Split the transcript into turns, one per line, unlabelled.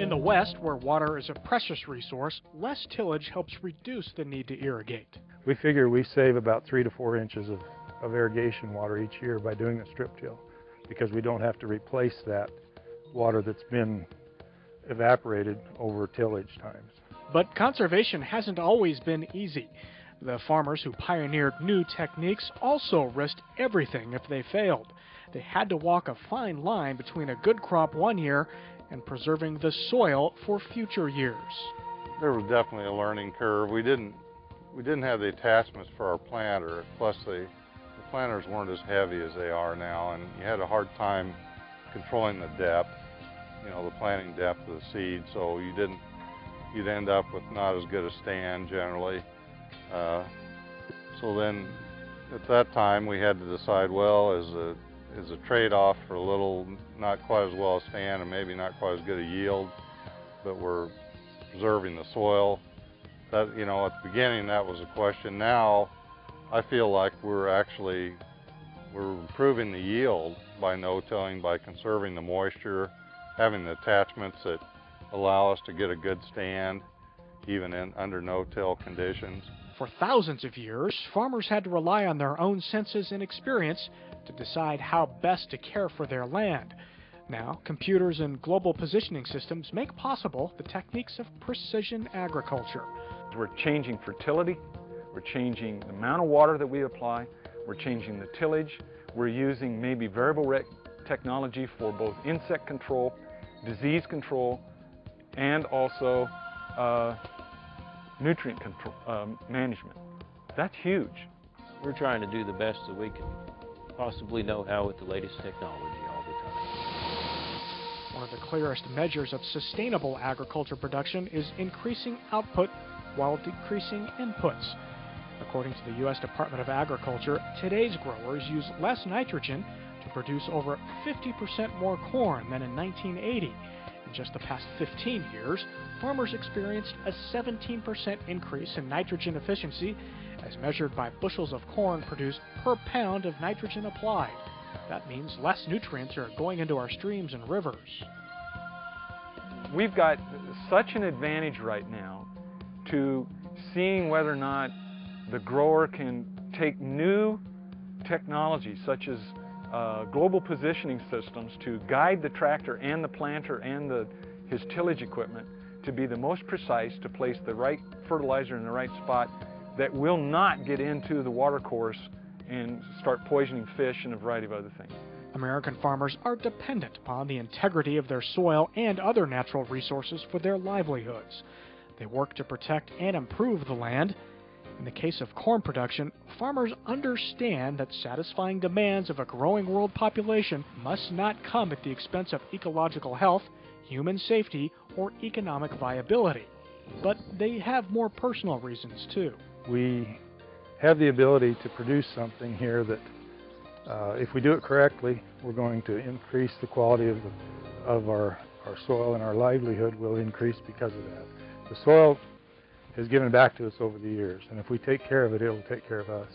In the West, where water is a precious resource, less tillage helps reduce the need to irrigate.
We figure we save about 3 to 4 inches of irrigation water each year by doing a strip till, because we don't have to replace that water that's been evaporated over tillage times.
But conservation hasn't always been easy. The farmers who pioneered new techniques also risked everything if they failed. They had to walk a fine line between a good crop one year and preserving the soil for future years.
There was definitely a learning curve. We didn't have the attachments for our planter, plus the planters weren't as heavy as they are now, and you had a hard time controlling the depth, the planting depth of the seed, so you'd end up with not as good a stand generally. So then at that time we had to decide, well, as a trade-off for a little, not quite as well a stand and maybe not quite as good a yield, but we're preserving the soil. That, at the beginning that was a question. Now I feel like we're improving the yield by no-tilling, by conserving the moisture, having the attachments that allow us to get a good stand even under no-till conditions.
For thousands of years, farmers had to rely on their own senses and experience to decide how best to care for their land. Now, computers and global positioning systems make possible the techniques of precision agriculture.
We're changing fertility, we're changing the amount of water that we apply, we're changing the tillage, we're using maybe variable rate technology for both insect control, disease control, and also nutrient control management. That's huge.
We're trying to do the best that we can possibly know how with the latest technology all the time.
One of the clearest measures of sustainable agriculture production is increasing output while decreasing inputs. According to the U.S. Department of Agriculture, today's growers use less nitrogen to produce over 50% more corn than in 1980. In just the past 15 years, farmers experienced a 17% increase in nitrogen efficiency as measured by bushels of corn produced per pound of nitrogen applied. That means less nutrients are going into our streams and rivers.
We've got such an advantage right now to seeing whether or not the grower can take new technologies such as global positioning systems to guide the tractor and the planter and his tillage equipment to be the most precise, to place the right fertilizer in the right spot that will not get into the water course and start poisoning fish and a variety of other things.
American farmers are dependent upon the integrity of their soil and other natural resources for their livelihoods. They work to protect and improve the land. In the case of corn production, farmers understand that satisfying demands of a growing world population must not come at the expense of ecological health, human safety, or economic viability. But they have more personal reasons too.
We have the ability to produce something here that if we do it correctly, we're going to increase the quality of our soil, and our livelihood will increase because of that. The soil has given back to us over the years, and if we take care of it, it will take care of us.